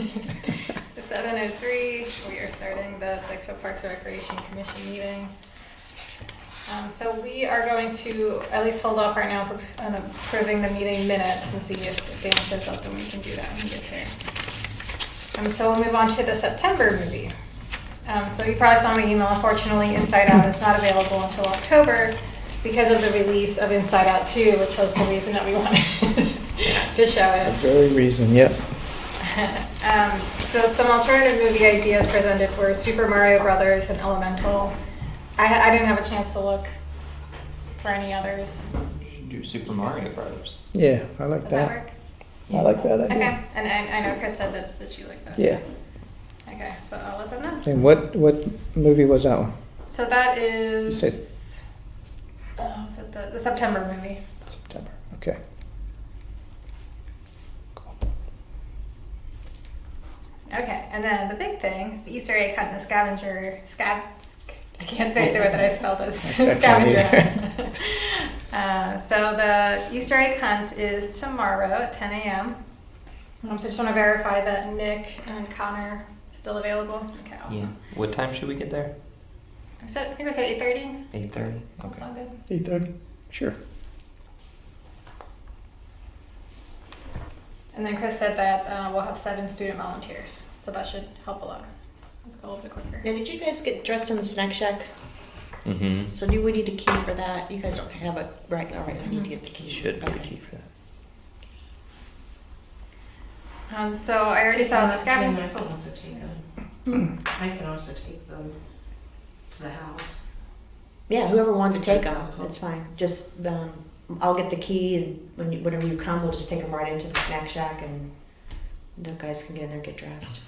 7:03, we are starting the Sykesville Parks and Recreation Commission meeting. So we are going to at least hold off right now on approving the meeting minutes and see if Dan shows up, then we can do that when he gets here. So we'll move on to the September movie. So you probably saw my email. Unfortunately, Inside Out is not available until October because of the release of Inside Out 2, which was the reason that we wanted to show it. The very reason, yep. So some alternative movie ideas presented were Super Mario Brothers and Elemental. I didn't have a chance to look for any others. You should do Super Mario Brothers. Yeah, I like Does that. that work? I like that idea. Okay, and I know Chris said that you like that. Yeah. Okay, so I'll let them know. And what movie was that one? So that is, You said- is it the September movie. September. Okay. Okay, and then the big thing is the Easter egg hunt and the scavenger, I can't say it the way that I spelled it, scavenger hunt. So the Easter egg hunt is tomorrow at 10 a.m. So I just want to verify that Nick and Connor are still available. Okay, awesome. Yeah. What time should we get there? I think we said 8:30. 8:30. That Okay. sound good? 8:30? Sure. And then Chris said that we'll have 7 student volunteers, so that should help a lot. Let's go a little bit quicker. Now, did you guys get dressed in the snack shack? Mm-hmm. So do we need a key for that? You guys don't have it, right? All right, I need to get the key. You should get a Okay. key for that. So I already saw the scavenger. I can also take them. I can also take them to the house. Yeah, whoever wanted to take them, that's fine. Just, I'll get the key, and whenever you come, we'll just take them right into the snack shack, and the guys can get in there and get dressed.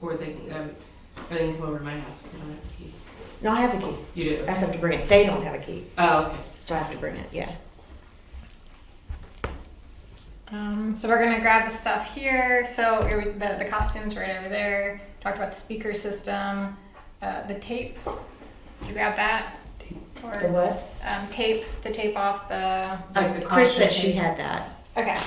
Or they can come over to my house if you don't have the key. No, I have the key. You do? I just have to bring it. They don't have a key, Oh, okay. so I have to bring it, yeah. So we're gonna grab the stuff here. So the costumes right over there. Talked about the speaker system, the tape. Did you grab that? Or, The what? tape. The tape off the. Like the Chris said costume she tape. had that. Okay.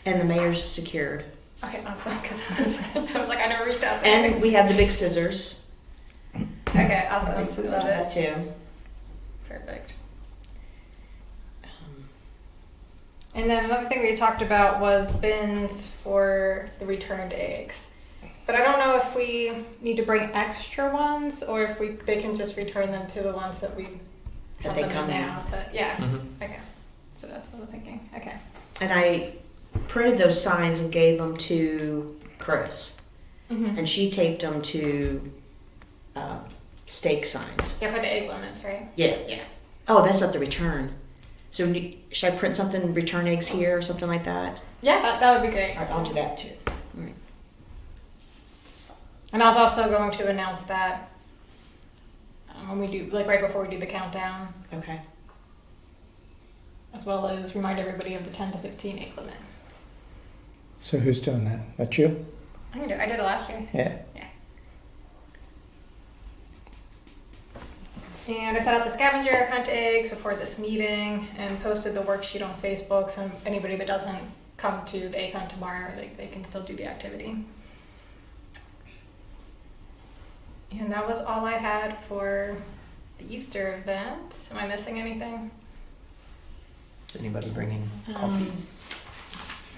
And the mayor's secured. Okay, awesome. Because I was like, I never reached out to And her. we have the big scissors. Okay, awesome. Big scissors, Love that it. too. Perfect. And then another thing we talked about was bins for the returned eggs. But I don't know if we need to bring extra ones or if they can just return them to the ones that we That have they them come in in. now. Yeah. Mm-hmm. Okay. So that's what I'm thinking. Okay. And I printed those signs and gave them to Chris. Mm-hmm. And she taped them to stake signs. Yeah, for the egg limits, right? Yeah. Yeah. Oh, that's not the return. So should I print something, return eggs here or something like that? Yeah, that would be great. All right, I'll do that too. All right. And I was also going to announce that when we do, like right before we do the countdown, Okay. as well as remind everybody of the 10 to 15 egg limit. So who's doing that? That's you? I did it last year. Yeah. And I set out the scavenger hunt eggs before this meeting and posted the worksheet on Facebook, so anybody that doesn't come to the egg hunt tomorrow, they can still do the activity. And that was all I had for the Easter event. Am I missing anything? Is anybody bringing coffee?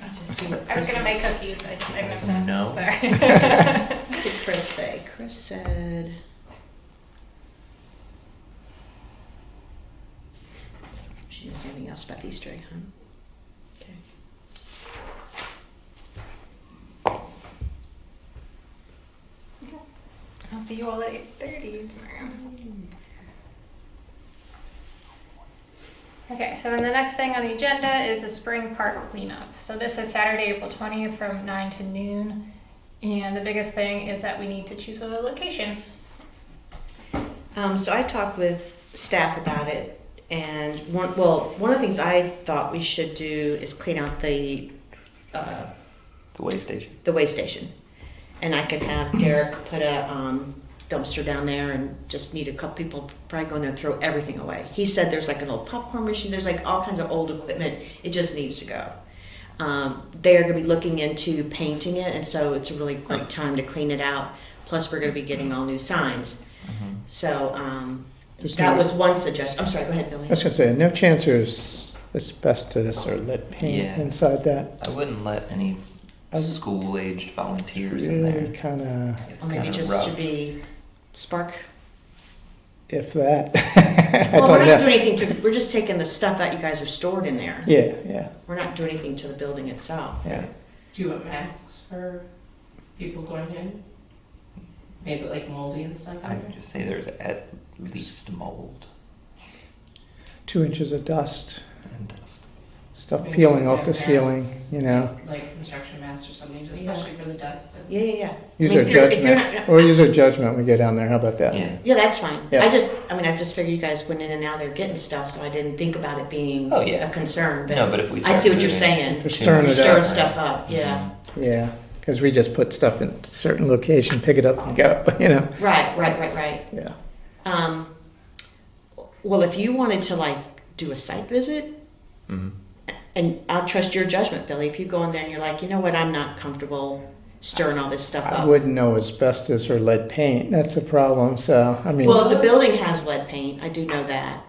I'll just see what I was Chris gonna make is- cookies. I didn't That's have a no. Sorry. What did Chris say? Chris said... She didn't say anything else about the Easter egg hunt. Okay. I'll see you all at 8:30 tomorrow. Okay, so then the next thing on the agenda is the spring park cleanup. So this is Saturday, April 20th from 9 to noon. And the biggest thing is that we need to choose a location. So I talked with staff about it, and one of the things I thought we should do is clean out the The way station. way station, and I could have Derek put a dumpster down there and just need a couple people probably go in there and throw everything away. He said there's like an old popcorn machine, there's like all kinds of old equipment, it just needs to go. They are going to be looking into painting it, and so it's a really great time to clean it out. Plus, we're going to be getting all new signs. So that was one suggestion. I'm sorry, go ahead, Billy. I was gonna say, no chance there's asbestos or lead paint Yeah. inside that. I wouldn't let any I'm school-aged volunteers in Really there. kinda, It's Or maybe kinda just rough. to be SPARC. if that. I Well, don't we're not know. doing anything to, we're just taking the stuff that you guys have stored in there. Yeah, yeah, We're not doing anything to the building itself. yeah. Do you want masks for people going in? Is it like moldy and stuff in I'd there? just say there's at least mold 2 inches of dust, and dust. stuff Maybe peeling we off have the ceiling, masks, you know. Like construction masks or something, just Yeah. especially for the dust. And Yeah. Use I mean, our if you're- if judgment. you're- We'll use our judgment when we go down there. How about that? Yeah. Yeah, that's fine. Yeah. I just figured you guys went in and out there getting stuff, so I didn't think about it being Oh, yeah. a concern. But No, but if we I start see what you're moving saying. If we're too stirring much it Stirring up. stuff up, yeah. Yeah, because we just put stuff in certain location, pick it up and go, you know? Right. Yeah. Well, if you wanted to like do a site visit, Mhm. and I'll trust your judgment, Billy. If you go in there and you're like, you know what, I'm not comfortable stirring all this stuff I up. wouldn't know asbestos or lead paint. That's the problem. So, I mean, Well, the building has lead paint. I do know that.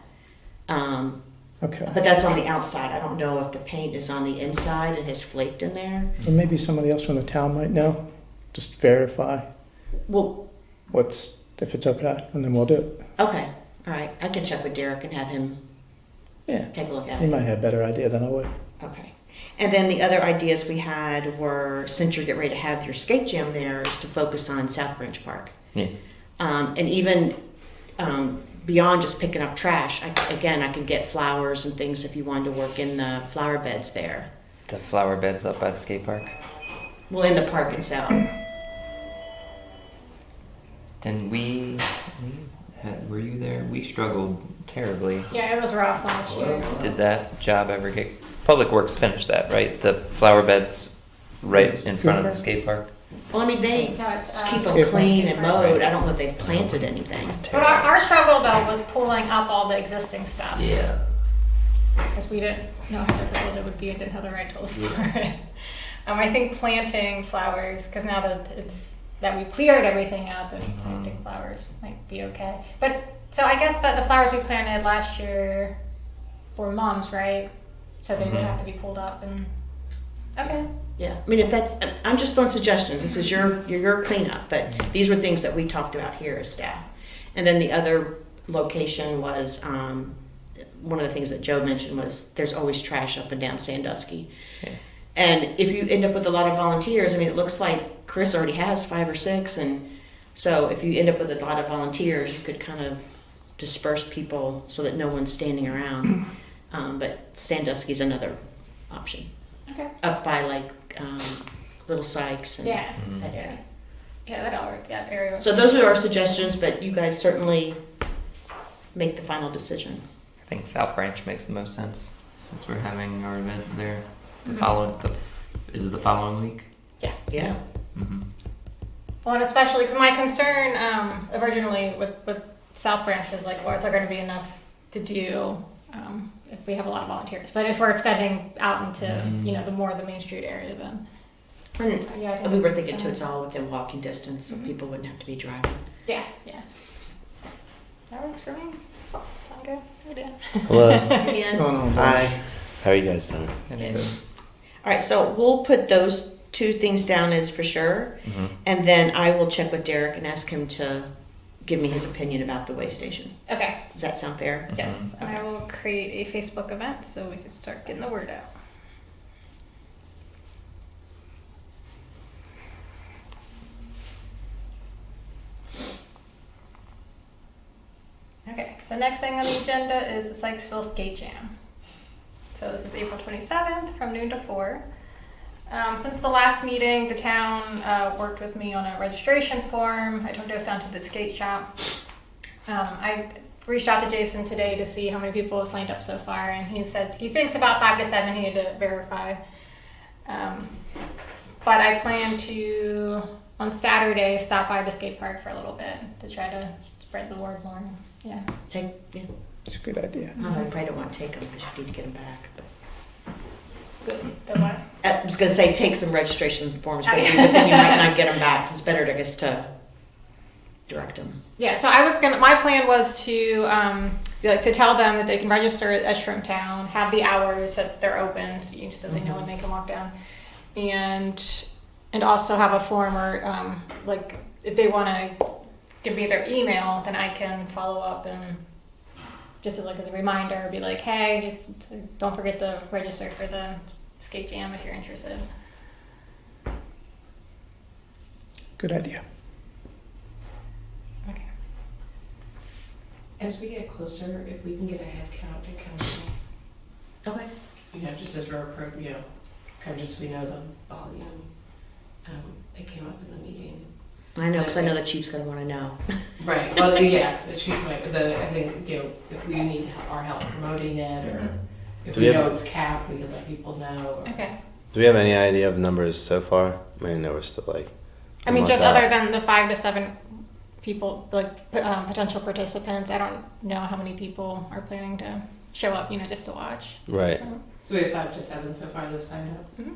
okay. But that's on the outside. I don't know if the paint is on the inside and has flaked in there. Well, maybe somebody else from the town might know. Just verify Well, if it's okay, and then we'll do it. okay. All right. I can check with Derek and have him Yeah, take a look at he it. might have a better idea than I would. Okay. And then the other ideas we had were, since you're getting ready to have your skate gym there, is to focus on South Branch Park. Yeah. And even beyond just picking up trash, I can get flowers and things if you wanted to work in the flower beds there. The flower beds up by the skate park. Well, in the park itself. Didn't were you there? We struggled terribly. Yeah, it was rough last year. Did that job ever get, Public Works finished that, right? The flower beds right in front of the skate park? Well, I mean, they No, it's keep Skate them park. clean and mowed. Right. I don't know if they've planted anything. But our struggle though was pulling up all the existing stuff. Yeah. Because we didn't know how difficult it would be and didn't have the right tools for it. I think planting flowers, because now that we cleared everything out, then planting flowers might be okay. But, so I guess that the flowers we planted last year were mums, right? So they would have to be pulled up and, okay. Yeah, I mean, if that's, I'm just throwing suggestions. This is your cleanup, but these were things that we talked about here as staff. And then the other location was, one of the things that Joe mentioned was there's always trash up and down Sandusky. Yeah. And if you end up with a lot of volunteers, I mean, it looks like Chris already has 5 or 6. And so if you end up with a lot of volunteers, you could kind of disperse people so that no one's standing around. But Sandusky's another option. Okay. Up by like Little Sykes and Yeah. that area. Yeah, that area. So those are our suggestions, but you guys certainly make the final decision. I think South Branch makes the most sense since we're having our event there. The is it the following week? Yeah. Yeah. Mm-hmm. Well, and especially because my concern originally with South Branch is like, well, is there going to be enough to do if we have a lot of volunteers? But if we're extending out into the Main Street area, then And yeah, I think we were thinking too, it's all within walking distance, so people wouldn't have to be driving. yeah. That works for me. Sound good? Idea. Hello. And, Oh, no, Hi. How are you guys doing? all right, so we'll put those 2 things down as for sure, Mm-hmm. and then I will check with Derek and ask him to give me his opinion about the way station. Okay. Does that sound fair? Yes. And Okay. I will create a Facebook event so we can start getting the word out. Okay, so next thing on the agenda is the Sykesville Skate Jam. So this is April 27th from noon to 4. Since the last meeting, the town worked with me on a registration form. I took those down to the skate shop. I reached out to Jason today to see how many people have signed up so far, and he said he thinks about 5 to 7. He had to verify. But I plan to on Saturday, stop by the skate park for a little bit to try to spread the word more. Yeah. Yeah. It's a good idea. I probably don't want to take them because you need to get them back. But The what? I was going to say take some registration forms, but then you might not get them back. 'Cause it's better, I guess, to direct them. Yeah, so my plan was to, to tell them that they can register at Shrimptown, have the hours that they're open, so they know when they can walk down. And also have a form or, if they want to give me their email, then I can follow up and just as a reminder, be like, hey, just don't forget to register for the skate jam if you're interested. Good idea. Okay. As we get closer, if we can get a head count at council, Okay. just as we're appropriate, kind of just so we know the volume. It came up in the meeting. I know, because I know the chief's going to want to know. Right. Well, yeah, the chief might. I think if we need our help promoting it, or if Do we we know have- it's capped, we can let people know. Or, Okay. Do we have any idea of numbers so far? I mean, I know we're still like. I mean, a just month other out. than the 5 to 7 people, potential participants, I don't know how many people are planning to show up, just to watch. Right. So we have 5 to 7 so far that have signed up. Mhm.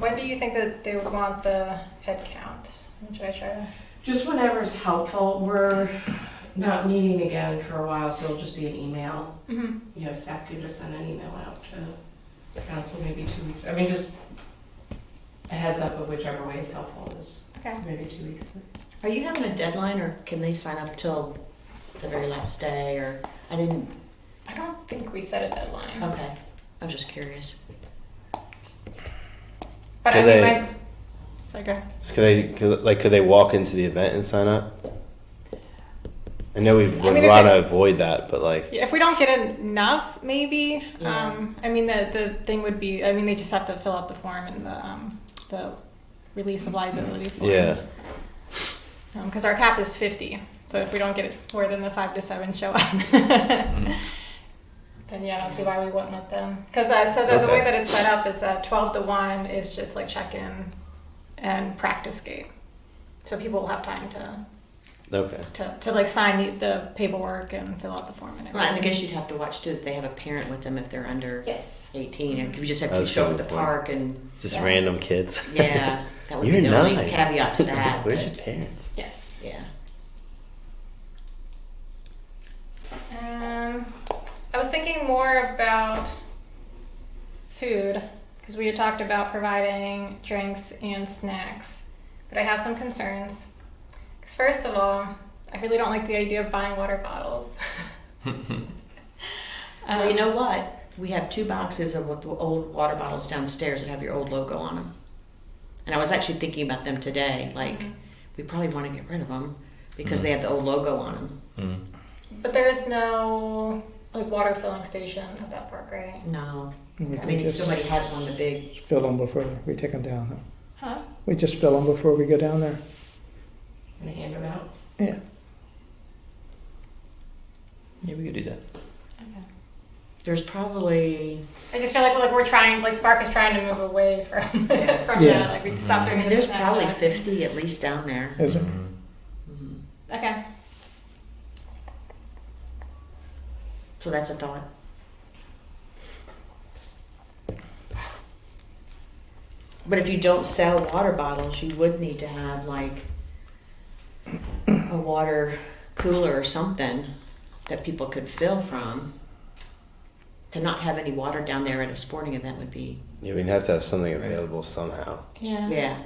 When do you think that they would want the head count? When should I try to? Just whenever is helpful. We're not meeting again for a while, so it'll just be an email. Mm-hmm. Staff could just send an email out to council maybe 2 weeks. I mean, just a heads up of whichever way is helpful is Okay. so maybe 2 weeks. Are you having a deadline, or can they sign up till the very last day? Or I didn't. I don't think we set a deadline. Okay. I was just curious. But Do I mean, they- it's like a. So could they walk into the event and sign up? I know we would I mean, if want it- to avoid that, but like. If we don't get enough, maybe. Yeah. I mean, the thing would be, I mean, they just have to fill out the form and the release of liability form. Yeah. Because our cap is 50, so if we don't get more than the 5 to 7 show up, then yeah, I don't see why we wouldn't let them. Because the way Okay. that it's set up is that 12 to 1 is just like check-in and practice skate. So people will have time Okay. to sign the paperwork and fill out the form and everything. Right, and I guess you'd have to watch too that they have a parent with them if they're under Yes. 18. And if you just have That's kids show up a at the good point. park and Just Yeah. random kids. yeah, that would You're be the only 9. caveat to that. Where's but, your parents? Yes. yeah. I was thinking more about food because we had talked about providing drinks and snacks, but I have some concerns. Because first of all, I really don't like the idea of buying water bottles. Well, you know what? We have 2 boxes of the old water bottles downstairs that have your old logo on them. And I was actually thinking about them today. Like, we probably want to get rid of them because they have the old logo on them. Mm. But there is no water filling station at that park, right? No. We I can mean, if just somebody had one, the big. fill them before we take them down. Huh? Huh? We just fill them before we go down there. And hand them out. Yeah. Yeah, we could do that. Okay. There's probably. I just feel like we're trying, SPARC is trying to move away from from Yeah. that. Like we stopped doing I mean, the there's snack probably shack. 50 at least down there. Is it? Mhm. Okay. So that's a thought. But if you don't sell water bottles, you would need to have a water cooler or something that people could fill from. To not have any water down there at a sporting event would be, Yeah, we'd have to have something available somehow. Yeah. yeah.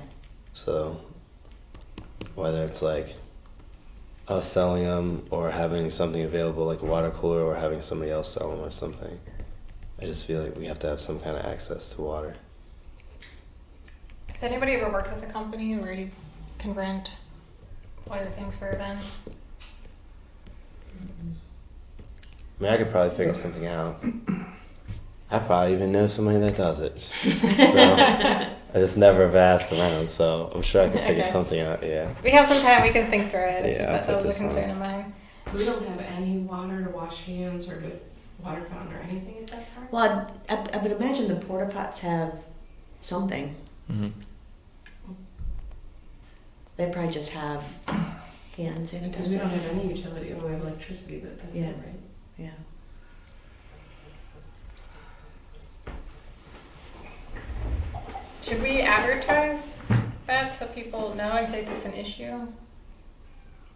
So whether it's us selling them or having something available like a water cooler or having somebody else sell them or something. I just feel like we have to have some kind of access to water. Has anybody ever worked with a company where you can rent water things for events? I mean, I could probably figure something out. I probably even know somebody that does it. So I just never have asked around, so I'm sure I can figure Okay. something out, yeah. We have some time. We can think through it. It's Yeah, just I'll that put was a this on. concern of mine. So we don't have any water to wash hands or to water fountain or anything at that park? Well, I would imagine the porta pots have something. Mm-hmm. They probably just have hand Because we sanitizer. don't have any utility, we have electricity, but that's Yeah. it, right? Yeah. Should we advertise that so people know in case it's an issue?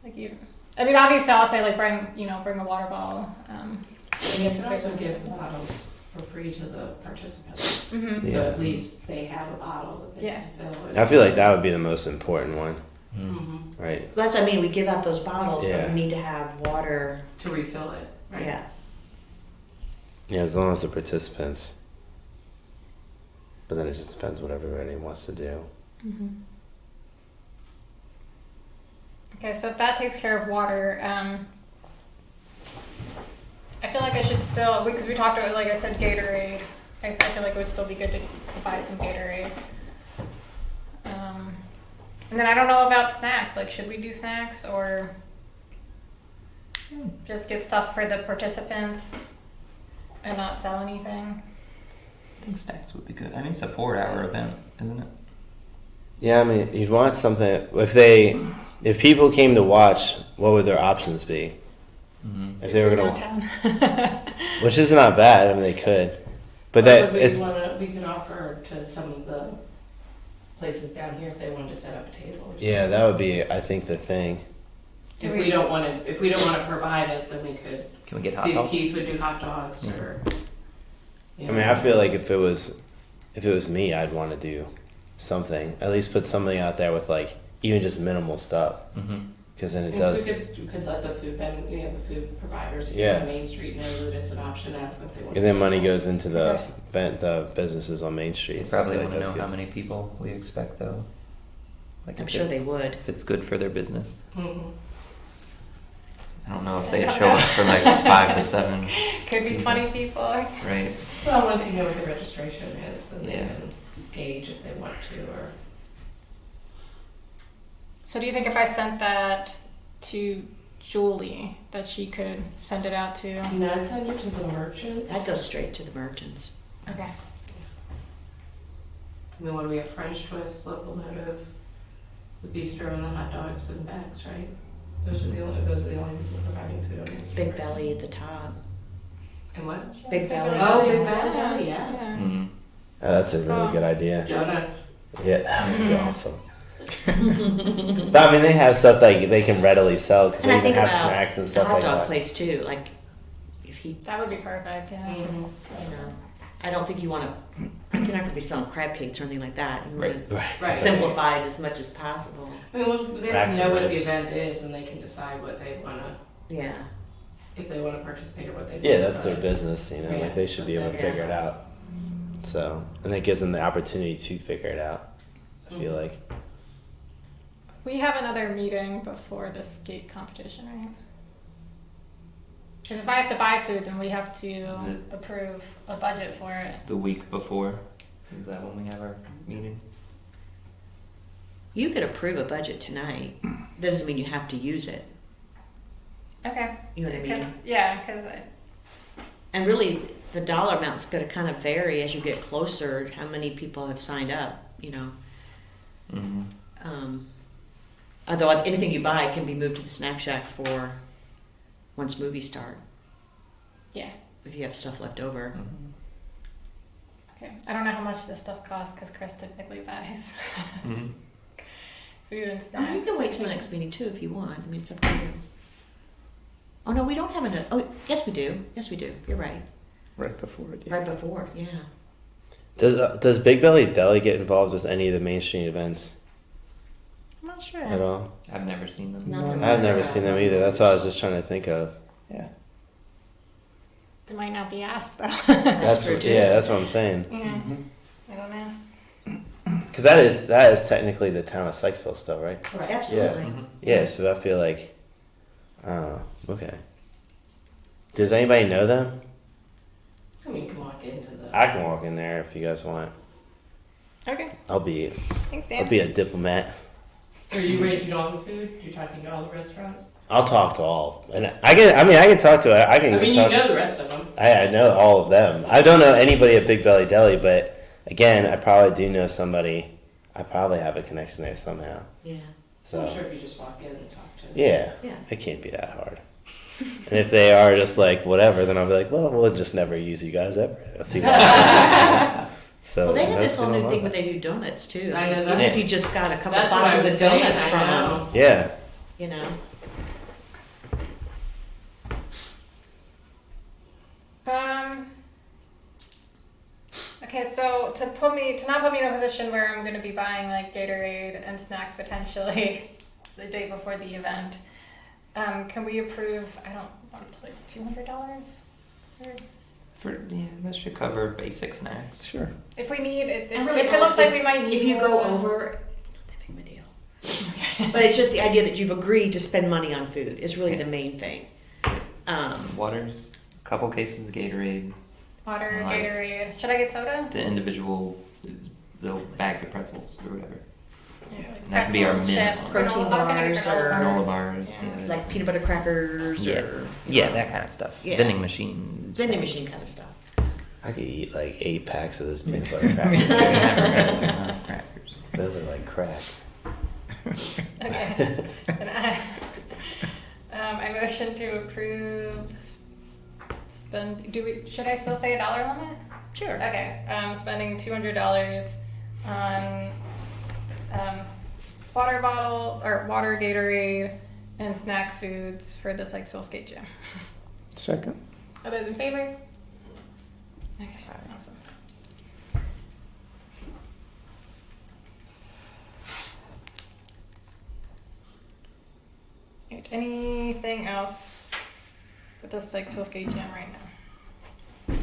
Like you, I mean, obviously I'll say like bring a water bottle. And guess you if can there's also a- give bottles for free to the participants. Mhm. Yeah. So at least they have a bottle that they Yeah. can fill with. I feel like that would be the most important one, Mhm. right? That's what I mean. We give out those bottles, but Yeah. we need to have water. To refill it, right? Yeah. Yeah, as long as the participants. But then it just depends what everybody wants to do. Mm-hmm. Okay, so if that takes care of water, I feel like I should still, because we talked about, like I said, Gatorade. I feel like it would still be good to buy some Gatorade. And then I don't know about snacks. Like, should we do snacks or just get stuff for the participants and not sell anything? I think snacks would be good. I mean, it's a 4-hour event, isn't it? Yeah, I mean, you'd want something. If people came to watch, what would their options be? Mm-hmm. If they were gonna, Downtown. which is not bad. I mean, they could, but Well, that it's we could offer to some of the places down here if they wanted to set up a table. Or something. yeah, that would be, I think, the thing. If we don't want to provide it, then we could Can we get hot see if dogs? Keith would do hot dogs or. I mean, I feel like if it was me, I'd want to do something. At least put something out there with like even just minimal stuff, Mm-hmm. because then it And does. so we could let the food the food providers Yeah. on Main Street know that it's an option. Ask what they want. And then money goes into the Okay. the businesses on Main Street. They so I probably feel want to that's know how good. many people we expect, though. Like I'm if sure they it's- would. If it's good for their business. Mhm. I don't know if they'd show up for like 5 to 7, Could be 20 people. right? Well, once you know what the registration is, then Yeah. they can gauge if they want to or. So do you think if I sent that to Julie, that she could send it out to? No, I'd send you to the merchants. I'd go straight to the merchants. Okay. And then what do we have? French twist, locomotive, the bistro, and the hot dogs and bags, right? Those are the only people providing food on Main Street. Big right? Belly at the top. And what? Big Belly. Oh, Big Belly, yeah. Mm-hmm. That's a really good idea. Donuts. Yeah, that would be awesome. But I mean, they have stuff like they can readily sell because And they I even think have about snacks and the stuff hot like dog that. place too. Like, if he, That would be perfect, yeah. Mhm. you know, I don't think you want to. You're not going to be selling crab cakes or anything like that. You Right. want to Right. simplify it as much as possible. I mean, well, they Racks know of what the ribs. event is, and they can decide what they want to, Yeah. if they want to participate or what they. Yeah, want that's to their buy. business, you know. Yeah. Like they should be able to Yeah. figure it out. So, and that gives them the opportunity to figure it out. I feel Mhm. like. We have another meeting before the skate competition, right? Because if I have to buy food, then we have to Is it- approve a budget for it. The week before, is that when we have our meeting? You could approve a budget tonight. Doesn't mean you have to use it. Okay. You know what I mean? Because And really, the dollar amount's going to kind of vary as you get closer. How many people have signed up? You know. Mm-hmm. Although anything you buy can be moved to the snack shack for once movies start. yeah. If you have stuff left over. Mm-hmm. Okay. I don't know how much this stuff costs because Chris typically buys Mm-hmm. food and Oh, snacks. you can wait till the next meeting too if you want. I mean, it's up to you. Oh no, we don't have enough. Oh, yes we do. Yes we do. You're right. Right before it. Yeah. Right before, yeah. Does Big Belly Deli get involved with any of the mainstream events I'm not sure. at all? I've never seen them. Not that I've I'm never aware seen of. them either. That's what I was just trying to think of. Yeah. They might not be asked though. That's true, what, too. yeah, that's what I'm saying. Yeah. Mm-hmm. I don't know. Because that is technically the town of Sykesville still, right? Right. Absolutely. Mm-hmm. Yeah. So I feel like, okay. Does anybody know them? I mean, you can walk into the. I can walk in there if you guys want. Okay. I'll be Thanks, Dan. a diplomat. Are you arranging all the food? You're talking to all the restaurants? I'll talk to all, and I can talk to. I can. I mean, talk, you know the rest of them. I know all of them. I don't know anybody at Big Belly Deli, but again, I probably do know somebody. I probably have a connection there somehow. Yeah. So I'm sure if you just walk in and talk to them. yeah, Yeah. it can't be that hard. And if they are just like whatever, then I'll be like, well, we'll just never use you guys ever. Let's see what So Well, they have this that's whole new gonna thing work. where they do donuts too. I know Even that. if you just got a couple That's what I boxes was of saying, donuts I from know. them, Yeah. you know. Okay, so to not put me in a position where I'm going to be buying like Gatorade and snacks potentially the day before the event, can we approve? I don't want like $200. That should cover basic snacks. Sure. If we need it, And really, if it looks like we might need. If you go more, over, it's not that big of a deal. But it's just the idea that you've agreed to spend money on food is really the main thing. Waters, a couple cases of Gatorade, water, Like- Gatorade. Should I get soda? the individual, the bags of pretzels or whatever. Like That could be our pretzels, minimum. chips, Protein I was gonna get bars granola or- Granola bars, Yeah. yeah. Like peanut butter crackers Yeah. or Yeah, that kind of stuff. Yeah. Vending machine. vending snacks. machine kind of stuff. I could eat like 8 packs of those peanut butter crackers. Crackers. Those are like crack. Okay. And I motion to approve. Should I still say a dollar limit? Sure. Okay. Spending $200 on water bottle or water, Gatorade, and snack foods for the Sykesville Skate Gym. Second. Are those in favor? Okay, awesome. Right, anything else with the Sykesville Skate Gym right now?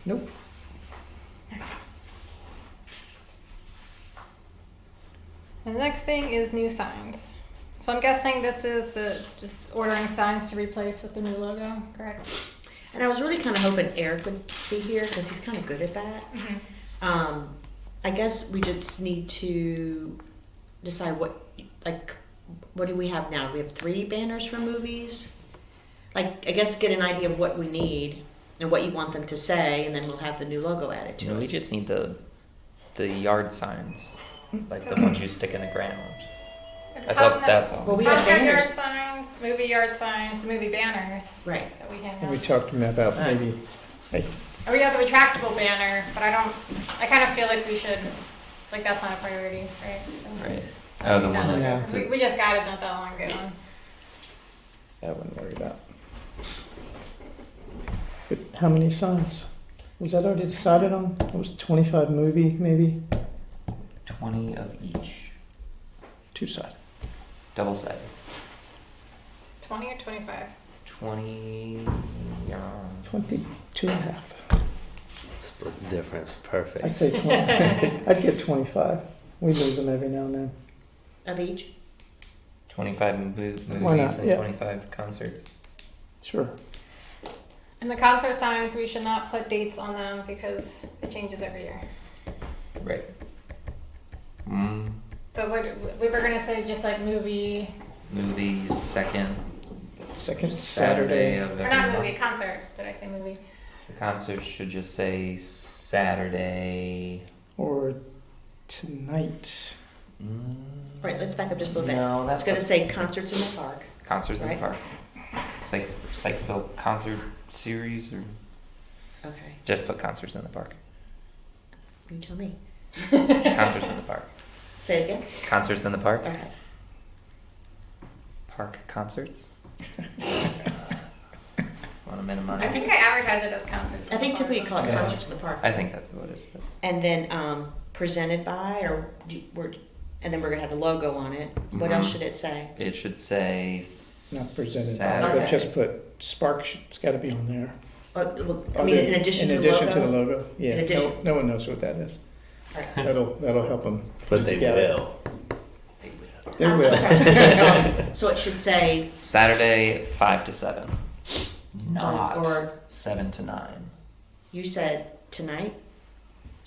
Nope. And the next thing is new signs. So I'm guessing this is just ordering signs to replace with the new logo, correct? And I was really kind of hoping Eric would be here because he's kind of good at that. I guess we just need to decide what do we have now? We have 3 banners for movies. Like, I guess get an idea of what we need and what you want them to say, and then we'll have the new logo added to No, it. we just need the yard signs, like the ones you stick in the ground. I thought that's all. Well, we have Concert yard banners. signs, movie yard signs, movie banners Right. that we hand And we out. talked about maybe, hey, Or we have the retractable banner, but I kind of feel like we should, like that's not a priority, right? Right. Oh, the one Yeah. that. We just got it not that long ago. I wouldn't worry about. But how many signs? Was that already decided on? It was 25 movie, maybe? 20 of each. 2-sided. Double sided. 20 or 25? 20. 22 and a half. Split the difference. Perfect. I'd say 20. I'd get 25. We lose them every now and then. Of each? 25 movies Why not? and Yeah. 25 concerts. Sure. And the concert signs, we should not put dates on them because it changes every year. Right. So what, we were gonna say just like movie, Movies, second Second Saturday Saturday. of or every not month. movie, concert, did I say movie? The concert should just say Saturday. Or tonight. Right, let's back up just a little bit. No, that's It's going to the- say concerts in the park. Concerts in the Right. park. Sykesville concert series, or Okay, just put concerts in the park. you tell me. Concerts in the park. Say it again. Concerts in the park. Okay. Park concerts. Want to minimize? I think I advertise it as concerts. I think typically you call it Yeah. concerts in the park. I think that's what it says. And then presented by, and then we're gonna have the logo on it. What else should it say? It should say Not presented by, Saturday. Okay. but just put SPARC. It's got to be on there. Well, I mean, in addition to the In addition to the logo. logo. Yeah. In addition. No one knows what that is. Right. That'll help them. But they will. They will. So it should say, Saturday 5 to 7, not or 7 to 9. you said tonight.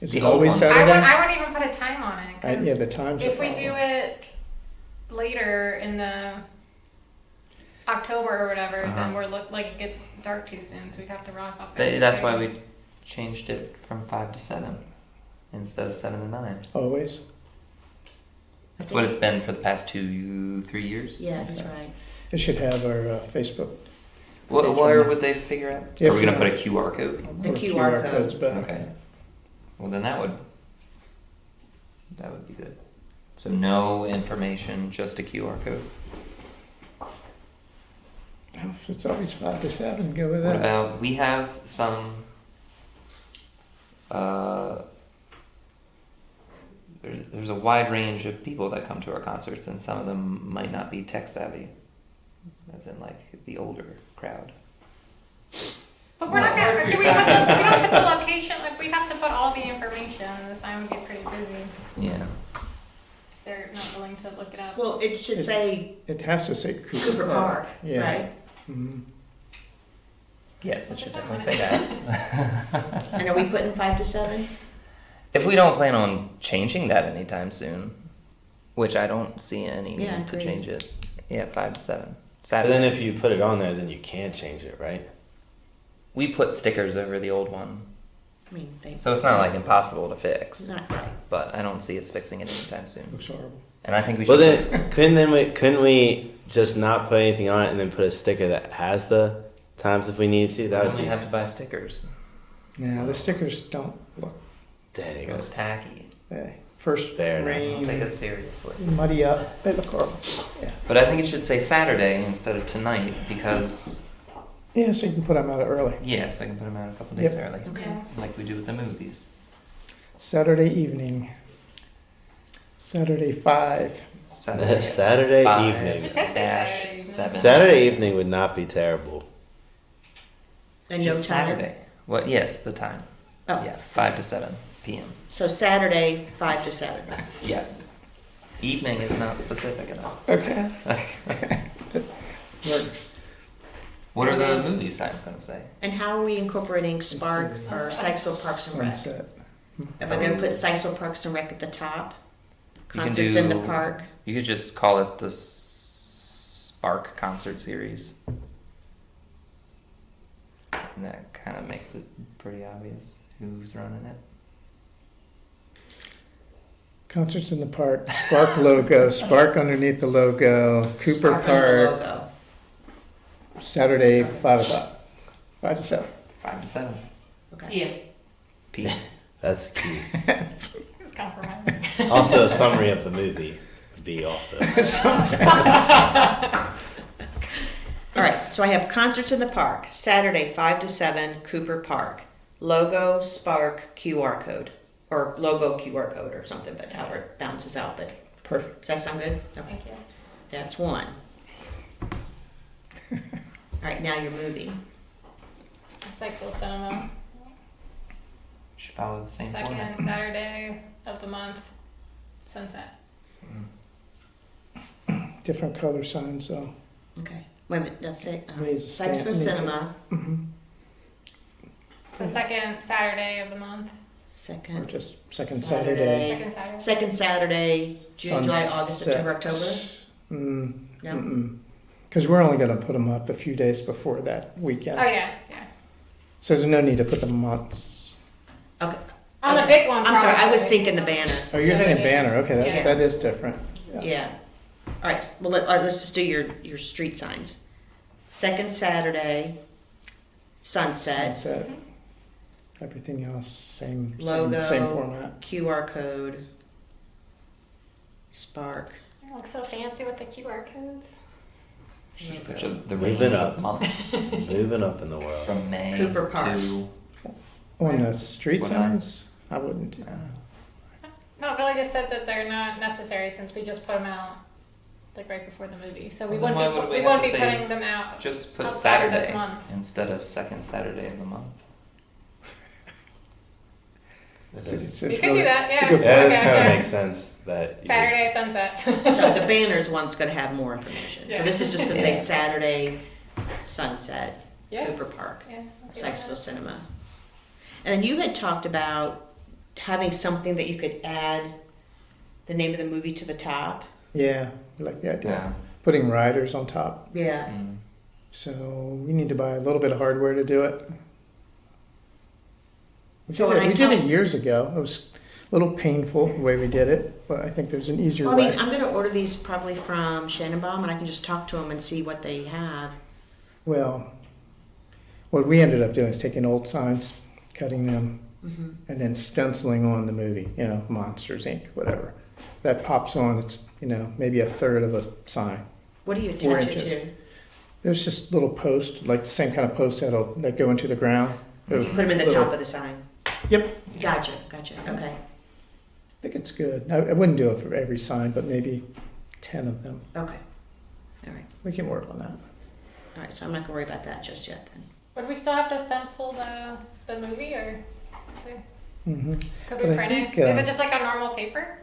Is The it old always ones. Saturday? I wouldn't even put a time on it. 'Cause Yeah, the time's a if we do problem. it later in the October or whatever, Uh-huh. then we're like it gets dark too soon, so we have to wrap up. That's why we changed it from 5 to 7 instead of 7 to 9. Always? That's what it's been for the past 2-3 years. Yeah, that's right. It should have our Facebook. Where would they figure out? If Are we gonna you- put a QR code? The or QR code. code's better. Okay. Well, then that would be good. So no information, just a QR code. If it's always 5 to 7, go with What that. about, we have some, there's a wide range of people that come to our concerts, and some of them might not be tech savvy, as in like the older crowd. But we're not gonna. Do we don't put the location. Like we have to put all the information. The sign would get pretty busy. Yeah. If they're not willing to look it up. Well, it should say It has to say Cooper, Cooper Park, Yeah. right? Mhm. Yes, it should definitely say that. And are we putting 5 to 7? If we don't plan on changing that anytime soon, which I don't see any Yeah, need to agreed. change it. Yeah, 5 to 7. But Saturday. then if you put it on there, then you can change it, right? We put stickers over the old one, I mean, they, so it's not like impossible to fix. not right. But I don't see us fixing it anytime soon. Looks horrible. And I think we Well, should. then couldn't we just not put anything on it and then put a sticker that has the times if we need to? That Then would we be have to buy stickers. Yeah, the stickers don't look. dang. It goes tacky. First Fair enough. Don't take rain, us seriously. muddy up. They look horrible. Yeah. But I think it should say Saturday instead of tonight because Yeah, so you can put them out early. so I can put them out a couple days Yep. early, Okay. like we do with the movies. Saturday evening. Saturday 5. Saturday. Saturday 5 evening. That's dash Saturday. 7. Saturday evening would not be terrible. And no time. Just Saturday. What? Yes, the time. Oh, Yeah, 5 to 7 p.m. so Saturday 5 to 7. Yes. Evening is not specific enough. Okay. Works. What are And the then- movie signs going to say? And how are we incorporating SPARC or Sykesville Parks and Rec? Sunset. Am I going to put Sykesville Parks and Rec at the top? You can Concerts in the do- park. You could just call it the SPARC concert series. And that kind of makes it pretty obvious who's running it. Concerts in the park. Spark logo. Spark underneath the logo. Cooper SPARC under the Park. logo. Saturday 5 o'clock. 5 to 7. 5 to 7 Okay. Yeah. p.m. That's key. It's compromising. Also, a summary of the movie would be also. All right, so I have concerts in the park, Saturday 5 to 7, Cooper Park. Logo, SPARC, QR code. Or logo QR code or something, but however it bounces out. But Perfect. does that sound good? Okay. Thank you. That's one. All right, now your movie. Sykesville Cinema. Should follow the same Second format. Saturday of the month. Sunset. Different color signs, so. Okay. Wait a minute, that's it. Needs a stamp, Sykesville needs a- Cinema, Mhm. The second Saturday of the month. Or second. just second Saturday. Saturday. Second Saturday. Second Saturday, June, July, August, September, October. No? Because we're only going to put them up a few days before that weekend. Oh yeah. So there's no need to put them months. Okay. On the Okay. big one. I'm sorry, I was probably. thinking the banner. Oh, you're thinking banner. Okay, Yeah. that is different. Yeah. All right. Well, all right, let's just do your street signs. Second Saturday, sunset, Sunset. Everything else, same Logo. same format. QR code, SPARC. You look so fancy with the QR codes. Should put the Moving range up. of months Moving up in the world. from May Cooper Park. to On the street What signs, I wouldn't do that. No, Billy just said that they're not necessary since we just put them out like right before the movie. So we Well, wouldn't then be why would we we have wouldn't to be say- putting them out. just put Outside of this Saturday month. instead of second Saturday of the month. That It's- does, We it's could do that, it's a yeah. good that Okay, kind of okay. makes sense. That you- Saturday sunset. So the banners one's going to have more information. So Yeah. this is just going to say Saturday, sunset, Yeah. Cooper Park, Yeah. let's do that. Sykesville Cinema. And you had talked about having something that you could add the name of the movie to the top. Yeah, I like the idea. Yeah. Putting riders on top. Yeah. Mm. So we need to buy a little bit of hardware to do it. So when I We did it tell- years ago. It was a little painful the way we did it, but I think there's an easier Well, I way. mean, I'm going to order these probably from Shannonbaum, and I can just talk to them and see what they have. Well, what we ended up doing is taking old signs, cutting them, Mm-hmm. and then stenciling on the movie, Monsters Inc., whatever. That pops on, it's, maybe a third of a sign. What do you 4 attach it inches. to? There's just little posts, like the same kind of posts that go into the ground. You put them in the Little- top of the sign. Yep. Gotcha. Okay. I think it's good. I wouldn't do it for every sign, but maybe 10 of them. Okay. All right. We can work on that. All right. So I'm not going to worry about that just yet then. Would we still have to stencil the movie, or Hmm. could But we I print think, it? Is it just like on normal paper?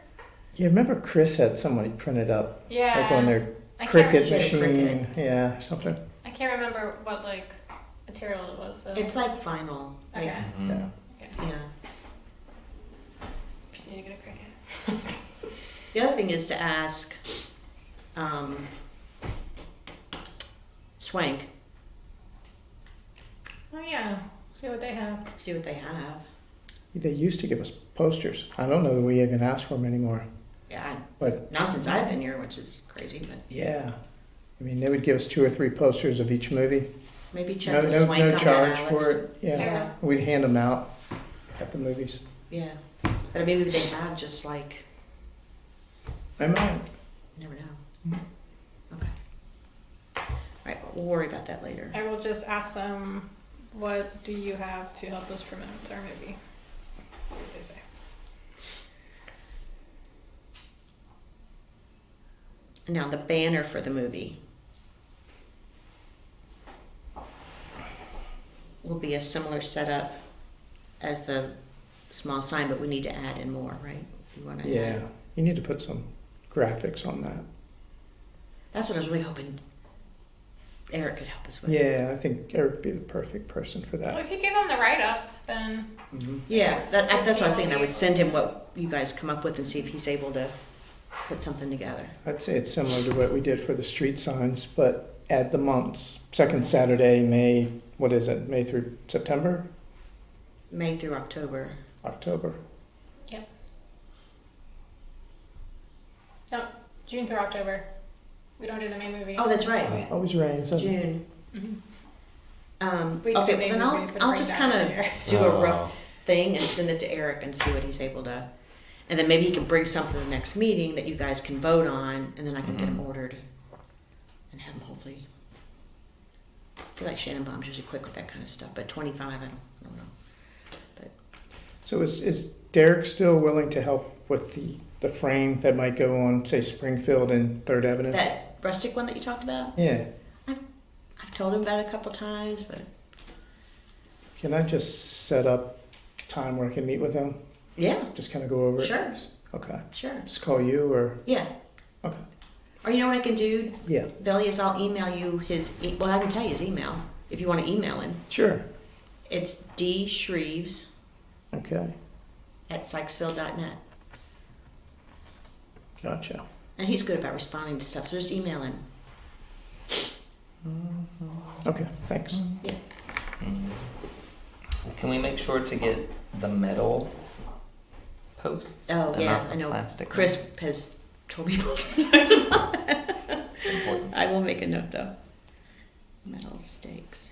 Yeah, remember Chris had somebody print it up, Yeah. like on their I can't Cricut Yeah, machine, yeah, something. I can't remember what material it was. So. It's like vinyl. Like, Okay. Mhm. Yeah. Yeah. Just need to get a Cricut. The other thing is to ask Swank, Oh yeah. See what they have. see what they have. They used to give us posters. I don't know that we even ask for them anymore. Yeah. But- Now since I've been here, which is crazy, but Yeah. I mean, they would give us 2 or 3 posters of each movie. maybe check No, with no, Swank no on charge that, for Alex. it. Yeah. Yeah. We'd hand them out at the movies. Yeah. But maybe they have just like, I might. you never know. Mhm. Okay. All right, well, we'll worry about that later. I will just ask them, what do you have to help us promote our movie? See what they say. Now, the banner for the movie will be a similar setup as the small sign, but we need to add in more, right? You want to Yeah. You need to put some graphics on that. That's what I was really hoping Eric could help us with. Yeah, I think Eric would be the perfect person for Well, that. if you give them the write-up, then Hmm. Yeah, that's what I was thinking. I would send him what you guys come up with and see if he's able to put something together. I'd say it's similar to what we did for the street signs, but add the months. Second Saturday, May, what is it, May through September? May through October. October. June through October. We don't do the main movie. Oh, that's right. Always rains. doesn't it? June. Mhm. We used to Okay, do main then movies, but it I'll rained just down kind of here. do a Oh. rough thing and send it to Eric and see what he's able to. And then maybe he can bring something to the next meeting that you guys can vote on, and then I can get them ordered and have them hopefully. I feel like Shannonbaum's usually quick with that kind of stuff, but 25, I don't know. So is Derek still willing to help with the frame that might go on, say, Springfield and 3rd Avenue? That rustic one that you talked about, Yeah. I've told him about it a couple times, but Can I just set up time where I can meet with him? yeah, Just kind of go over it? Sure. Okay. sure. Just call you or? Yeah. Okay. Or you know what I can do, Yeah. Billy, is I'll email you his, well, I can tell you his email if you want to email him. Sure. It's dshreves Okay. at Sykesville.net. Gotcha. And he's good about responding to stuff, so just email him. Okay, thanks. Yeah. Can we make sure to get the metal posts? Oh, and yeah, not the I know. plastic Chris has told me multiple times about that. ones? It's important. I will make a note though. Metal stakes.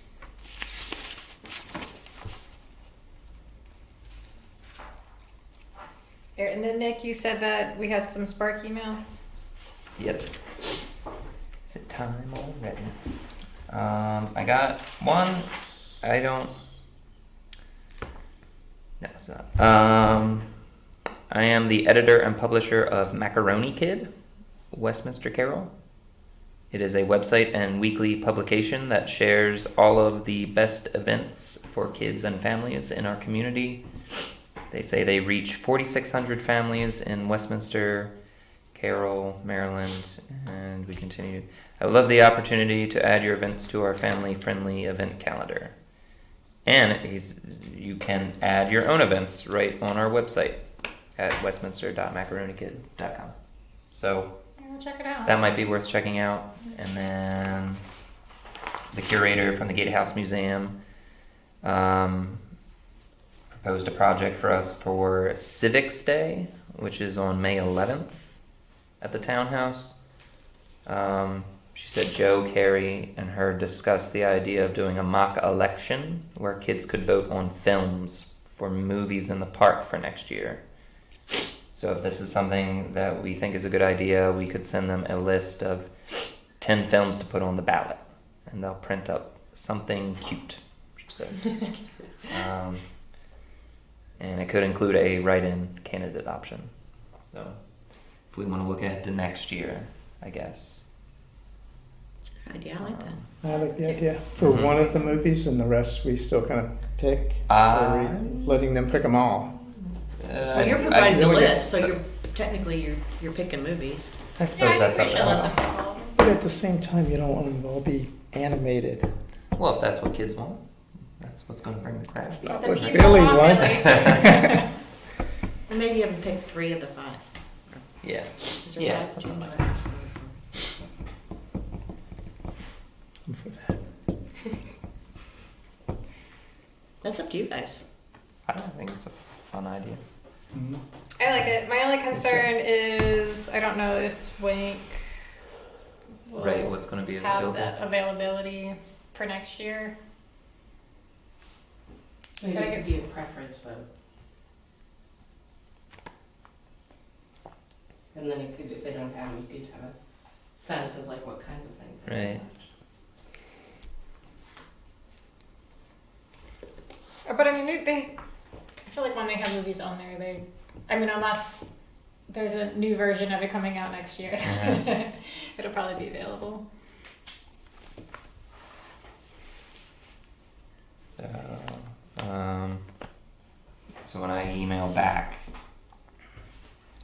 And then Nick, you said that we had some SPARC emails. Yes. Is it time already? I got one. I don't. No, it's not. I am the editor and publisher of Macaroni Kid, Westminster Carroll. It is a website and weekly publication that shares all of the best events for kids and families in our community. They say they reach 4,600 families in Westminster, Carroll, Maryland, and we continue. I would love the opportunity to add your events to our family-friendly event calendar. And you can add your own events right on our website at westminster.macaronikid.com. So Yeah, we'll check it out. that might be worth checking out. And then the curator from the Gatehouse Museum proposed a project for us for Civics Day, which is on May 11th at the townhouse. She said Joe, Carrie, and her discussed the idea of doing a mock election where kids could vote on films for movies in the park for next year. So if this is something that we think is a good idea, we could send them a list of 10 films to put on the ballot, and they'll print up something cute, she said. And it could include a write-in candidate option. So if we want to look ahead to next year, I guess. Idea, I like that. I like the idea. For Mhm. one of the movies, and the rest we still kind of pick? Or are we letting them pick them all? Well, you're providing the list, so you're technically you're picking movies. I suppose Yeah, that's I up think to we should us. let them pick all of them. But at the same time, you don't want them to all be animated. Well, if that's what kids want, that's what's going to bring the crowd. Not The what people Billy want wants. Billy. Maybe you haven't picked 3 of the 5. Yeah. Is there Yeah, 5? something like that. I'm for that. That's up to you guys. I don't think it's a fun idea. Mhm. I like it. My only concern is I don't know if Swank will Right, what's going to be have available? that availability for next year. Maybe But I it guess- could be a preference vote. And then it could, if they don't have it, you could have a sense of like what kinds of things. they Right. want. But I mean, they I feel like when they have movies on there, unless there's a new version of it coming out next year, Uh-huh. it'll probably be available. So when I email back,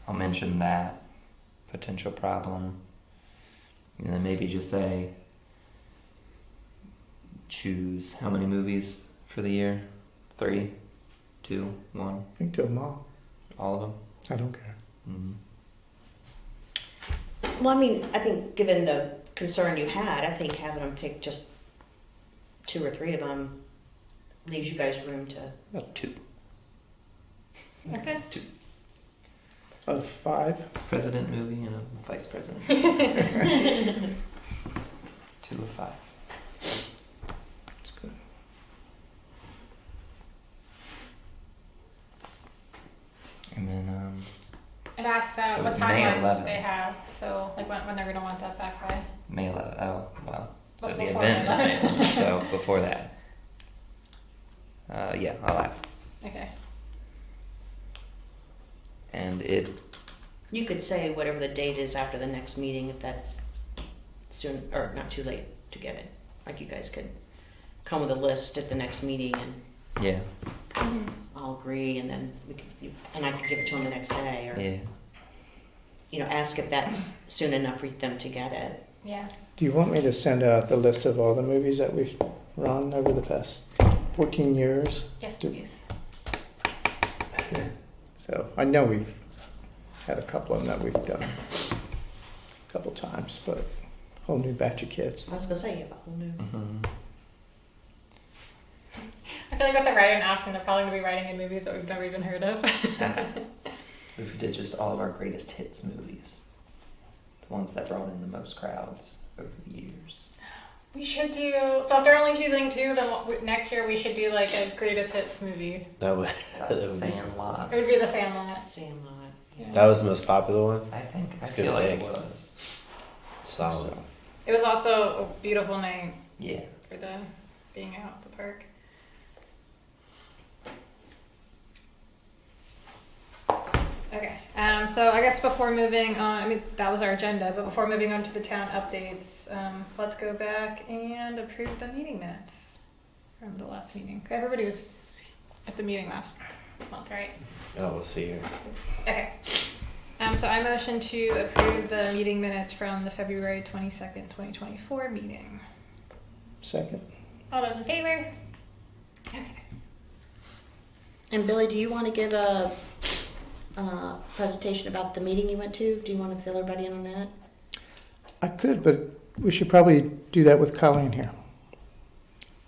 I'll mention that potential problem, and then maybe just say, choose how many movies for the year? 3, 2, 1, I think do them all. all of them. I don't care. Mm-hmm. Well, I mean, I think given the concern you had, I think having them pick just 2 or 3 of them leaves you guys room to. About 2. Okay. Of 5? President movie and a vice president. 2 of 5. That's good. And then And ask that So what it's May timeline 11th. they have. So like when they're gonna want that back by. May 11th. Oh, well. So But the before event is May May 11th. So before that. Yeah, I'll ask. Okay. And it, You could say whatever the date is after the next meeting, if that's soon or not too late to get it. Like you guys could come with a list at the next meeting and yeah, all agree, and then and I could give it to them the next day, or yeah. ask if that's soon enough for them to get it. Yeah. Do you want me to send out the list of all the movies that we've run over the past 14 years? Yes, please. So I know we've had a couple of them that we've done a couple times, but a whole new batch of kids. I was gonna say you have a whole new. Mm-hmm. I feel like with the writing option, they're probably gonna be writing in movies that we've never even heard of. If we did just all of our greatest hits movies, the ones that brought in the most crowds over the years. We should do. So if they're only choosing 2, then next year we should do like a greatest hits movie. That would. Sandlot. It would be The Sandlot. Sandlot. Yeah. That was the most popular one. I think. I It's feel good like it pick. was. Solid. So, It was also a beautiful night yeah. for the being out at the park. Okay, so I guess before moving on, I mean, that was our agenda, but before moving on to the town updates, let's go back and approve the meeting minutes from the last meeting. Everybody was at the meeting last month, right? Oh, we'll see here. Okay. So I motion to approve the meeting minutes from the February 22nd, 2024 meeting. Second. All those in favor? And Billy, do you want to give a presentation about the meeting you went to? Do you want to fill everybody in on that? I could, but we should probably do that with Colleen here.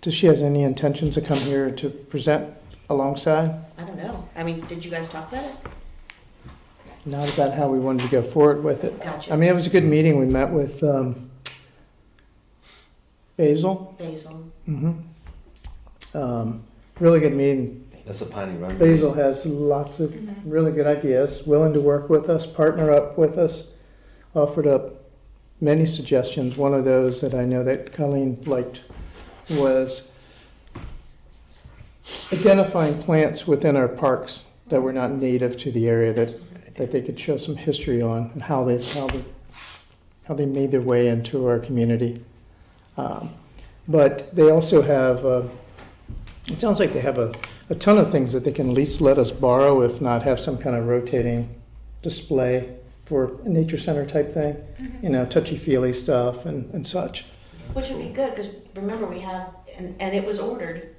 Does she have any intentions to come here to present alongside? I don't know. I mean, did you guys talk about it? Not about how we wanted to go forward with it. Gotcha. I mean, it was a good meeting. We met with Basil. Basil. Really good meeting. That's a Piney Run. Basil has lots of really good ideas, willing to work with us, partner up with us, offered up many suggestions. One of those that I know that Colleen liked was identifying plants within our parks that were not native to the area that they could show some history on and how they made their way into our community. But they also have, it sounds like they have a ton of things that they can at least let us borrow, if not have some kind of rotating display for a nature center type thing, you know, touchy-feely stuff and such. Which would be good, because remember we have, and it was ordered,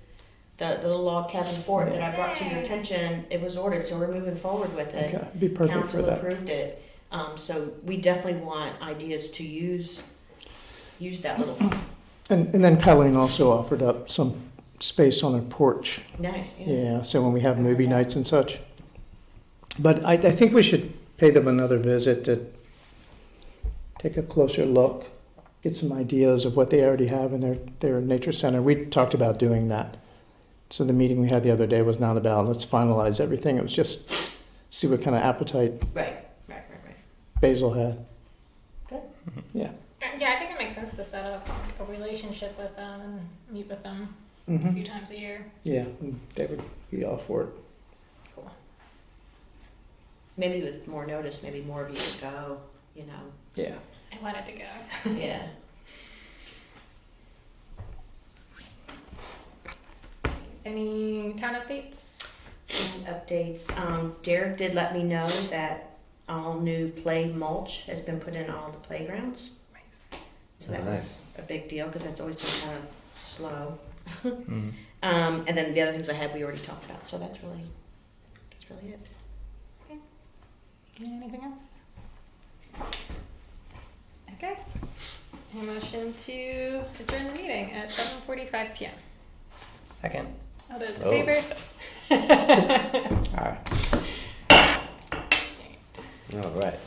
the little log cabin fort that I brought to your attention, it was ordered, so we're moving forward with it. Okay, it'd be perfect Council for that. approved it. So we definitely want ideas to use that little, And then Colleen also offered up some space on her porch. nice, yeah. Yeah, so when we have movie nights and such. But I think we should pay them another visit to take a closer look, get some ideas of what they already have in their nature center. We talked about doing that. So the meeting we had the other day was not about let's finalize everything. It was just see what kind of appetite Right. Basil had. Good. Yeah. Yeah, I think it makes sense to set up a relationship with them and meet with them a Mm-hmm. few times a year. Yeah, they would be all for it. Cool. Maybe with more notice, maybe more of you could go, you know. Yeah. I wanted to go. Yeah. Any town updates? And updates. Derek did let me know that all new play mulch has been put in all the playgrounds. Nice. So that was a big deal because that's always been kind of slow. Mhm. And then the other things I had we already talked about. So that's really it. Anything else? Okay. A motion to adjourn the meeting at 7:45 p.m. Second. All those in Oh. favor? All right. All right.